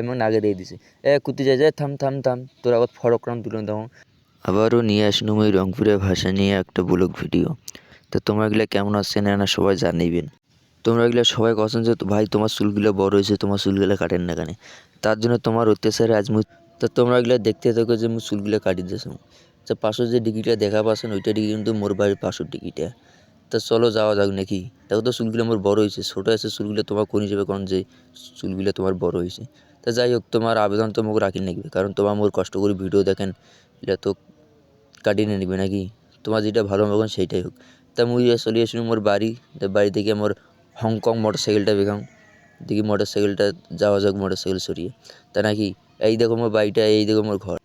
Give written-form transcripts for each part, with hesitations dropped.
এমন আগে দিয়ে দিছে কুতি যায় যায় থাম থাম থাম তোর আবার ফরকরাম তুলে দাও। আবারও নিয়ে আসলাম ওই রংপুরের ভাষা নিয়ে একটা ব্লগ ভিডিও। তো তোমরা এগুলো কেমন আছেন না সবাই জানাইবেন। তোমরা এগুলো সবাই কছেন যে ভাই তোমার চুলগুলো বড় হয়েছে, তোমার চুলগুলো কাটেন না কেন? তার জন্য তোমার অত্যাচারে আজ তো তোমরা এগুলো দেখতে থাকো যে মুই চুলগুলো কাটি দিয়েছ। তো পাশের যে ডিগ্রিটা দেখা পাচ্ছেন ওইটা ডিগ্রি কিন্তু মোর বাড়ির পাশের ডিগ্রিটা। তা চলো যাওয়া যাক নাকি? দেখো তো চুলগুলো আমার বড় হয়েছে, ছোটো আছে চুলগুলো তোমার কোন হিসেবে কোন যে চুলগুলো তোমার বড় হয়েছে। তা যাই হোক তোমার আবেদন তো মুখ রাখি নাকি, কারণ তোমার মোর কষ্ট করে ভিডিও দেখেন, এটা তো কাটিয়ে নিবে নাকি? তোমার যেটা ভালো মতন সেইটাই হোক। তা মুই চলে আসলাম মোর বাড়ি। বাড়ি থেকে মোর হংকং মোটর সাইকেলটা বেখাম, দেখি মোটর সাইকেলটা যাওয়া যাক মোটর সাইকেল সরিয়ে। তা নাকি এই দেখো মোর বাড়িটা, এই দেখো মোর ঘর।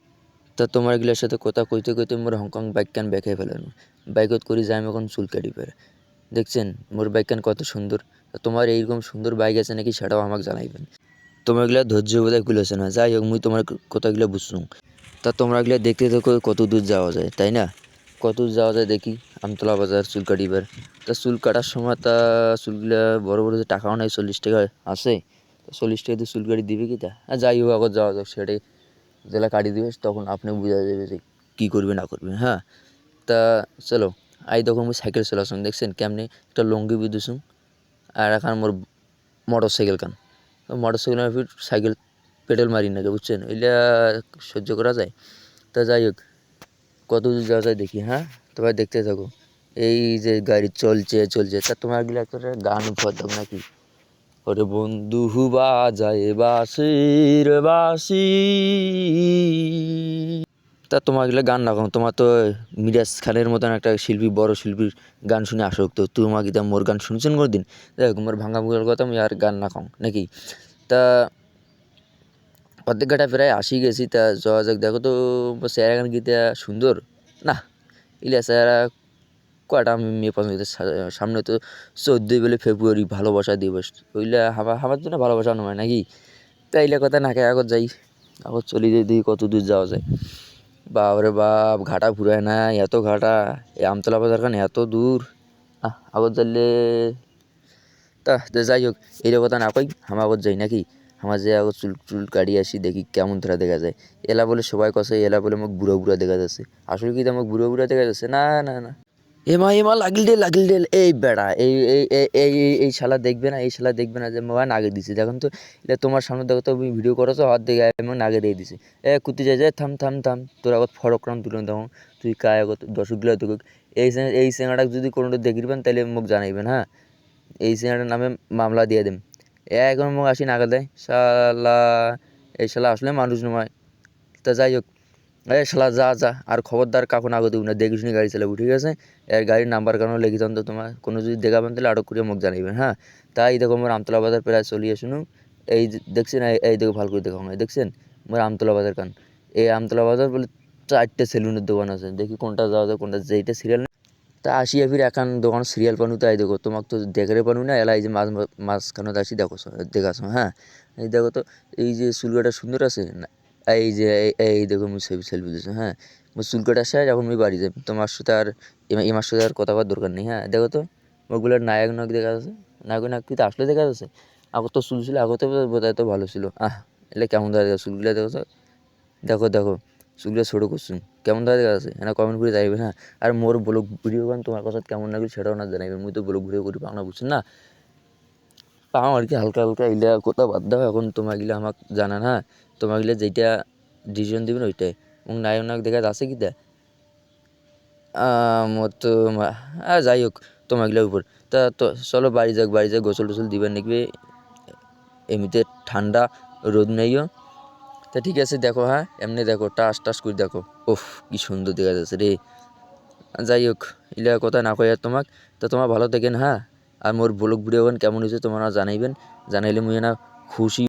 তা তোমার এগুলোর সাথে কথা কইতে কইতে মোর হংকং বাইক কান বেঁকে ফেলানো, বাইকত করি যাই আমি এখন চুল কাটি পারে। দেখছেন মোর বাইক কান কত সুন্দর। তোমার এইরকম সুন্দর বাইক আছে নাকি সেটাও আমাকে জানাইবেন। তোমার এগুলো ধৈর্য বোধহয় কুলেছে না। যাই হোক মুই তোমার কথাগুলো বুঝছুম। তা তোমরা এগুলো দেখতে থাকো কত দূর যাওয়া যায়, তাই না? কত দূর যাওয়া যায় দেখি। আমতলা বাজার চুল কাটিবার। তা চুল কাটার সময় তা চুলগুলা বড় বড় যে টাকাও নাই, 40 টাকা আছে। 40 টাকা দিয়ে চুল কাটি দিবে কি তা? যাই হোক আগত যাওয়া যাক, সেটাই যেটা কাটি দিবে তখন আপনি বোঝা যাবে যে কী করবে না করবে। হ্যাঁ, তা চলো। আই দেখো মুই সাইকেল চলাছুন, দেখছেন কেমনি একটা লঙ্গি বিঁধেছুম আর এখন মোর মোটর সাইকেল কান। মোটর সাইকেল ফির সাইকেল পেডেল মারি নাকি, বুঝছেন? এগুলা সহ্য করা যায়? তা যাই হোক কত দূর যাওয়া যায় দেখি। হ্যাঁ, তোমরা দেখতে থাকো। এই যে গাড়ি চলছে চলছে, তা তোমার এগুলো একটা গান উপহার দাও নাকি? ওরে বন্ধু বাজায় বাঁশির বাঁশি। তা তোমার এগুলো গান না কম, তোমার তো মিরাজ খানের মতন একটা শিল্পী, বড় শিল্পীর গান শুনে আসক্ত। তোমার কি তা মোর গান শুনছেন কোনো দিন? দেখ মোর ভাঙা মুখের কথা আমি আর গান না কম নাকি? তা অর্ধেক ঘাটা প্রায় আসি গেছি। তা যাওয়া যাক। দেখো তো চেহারা গান গীতা সুন্দর না? ইলা চেহারা কয়টা মেয়ে পছন্দ করতে, সামনে তো 14 ফেব্রুয়ারি ভালোবাসা দিবস। ওইলা আমার জন্য ভালোবাসা নয় নাকি? তাই এইলা কথা না খেয়ে আগত যাই। আগত চলি যাই দেখি কত দূর যাওয়া যায়। বাপরে বাপ, ঘাটা ফুরায় না, এত ঘাটা। এই আমতলা বাজার খান এত দূর। আগত যাইলে তা যাই হোক এইটা কথা না কই, আমি আগত যাই নাকি? আমার যে আগত চুল চুল কাটি আসি দেখি কেমন ধরা দেখা যায়। এলা বলে সবাই কছে, এলা বলে মোক বুড়ো বুড়া দেখা যাচ্ছে। আসলে কি আমাকে বুড়ো বুড়া দেখা যাচ্ছে? না না না, এমা লাগিল ডেল এই বেড়া, এই এই এই এই এই শালা দেখবে না, এই শালা দেখবে না যে মোবাইল আগে দিছে। দেখুন তো এটা তোমার সামনে দেখো তো তুমি ভিডিও করছো, হাত দেখে এমন আগে দিয়ে দিছে। কুতি যায় যায় থাম থাম থাম তোর আগত ফরকরাম তুলে দাও। তুই কায় আগত দর্শকগুলো দেখুক। এই সিনেমাটা যদি কোনো দেখিবেন তাহলে মোক জানাইবেন। হ্যাঁ, এই সিনেমাটার নামে মামলা দিয়ে দেম। এখন মোক আসি নাগা দেয় শালা, এই শালা আসলে মানুষ নয়। তা যাই হোক, শালা যা যা আর খবরদার কাকু না দেবো না, দেখে শুনে গাড়ি চালাবো, ঠিক আছে? এর গাড়ির নাম্বার কারণ লিখিত তো তোমার কোনো যদি দেখাবেন তাহলে আটক করে মুখ জানাইবেন। হ্যাঁ, তাই দেখো মোর আমতলা বাজার প্রায় চলিয়ে শুনুন। এই দেখছেন, এই দেখো ভালো করে দেখো না, দেখছেন মোর আমতলা বাজার কান। এই আমতলা বাজার বলে 4টে সেলুনের দোকান আছে। দেখি কোনটা যাওয়া যায়, কোনটা যেইটা সিরিয়াল। তা আসিয়া ফির এখন দোকান সিরিয়াল পানু। তাই দেখো তোমাকে তো দেখে পানু না, এলা এই যে মাঝখানে আসি দেখো, দেখাছো। হ্যাঁ, এই দেখো তো এই যে চুলকাটা সুন্দর আছে না? এই যে এই দেখো মুই সেলফি দিচ্ছি। হ্যাঁ, মুই চুলকাটা শেষ, এখন মুই বাড়ি যাই। তোমার সাথে আর এমার সাথে আর কথা বলার দরকার নেই। হ্যাঁ, দেখো তো ওগুলোর নায়ক নায়ক দেখা যাচ্ছে। নায়ক নায়ক কিন্তু আসলে দেখা যাচ্ছে। আগত তো চুল ছিল, আগতে বোধহয় তো ভালো ছিল। এলে কেমন দেখা যায় চুলগুলো? দেখো তো, দেখো দেখো চুলগুলো ছোটো করছুন, কেমন দেখা যাচ্ছে? হ্যাঁ, কমেন্ট করে যাইবে। হ্যাঁ, আর মোর ব্লগ ভিডিও গান তোমার কাছে কেমন লাগবে সেটাও না জানাইবে। মুই তো ব্লগ ভিডিও করি পাও না, বুঝছেন না? পাও আর কি হালকা হালকা। এগুলা কোথা বাদ দাও এখন, তোমার এগুলো আমাকে জানান। হ্যাঁ, তোমার এগুলো যেইটা ডিসিশন দিবেন ওইটাই। এবং নায়ক নায়ক দেখা যাচ্ছে কি তা মোর তো যাই হোক তোমার এগুলোর উপর। তা তো চলো বাড়ি যাক, বাড়ি যাক গোসল টোসল দিবেন দেখবে। এমনিতে ঠান্ডা, রোদ নেইও। তা ঠিক আছে দেখো। হ্যাঁ, এমনি দেখো টাস টাস করে দেখো। ওফ, কি সুন্দর দেখা যাচ্ছে রে। যাই হোক এগুলা কথা না কই আর তোমাক। তা তোমার ভালো থাকেন। হ্যাঁ, আর মোর ব্লগ ভিডিও কেমন হয়েছে তোমরা জানাইবেন। জানাইলে মুই না খুশি।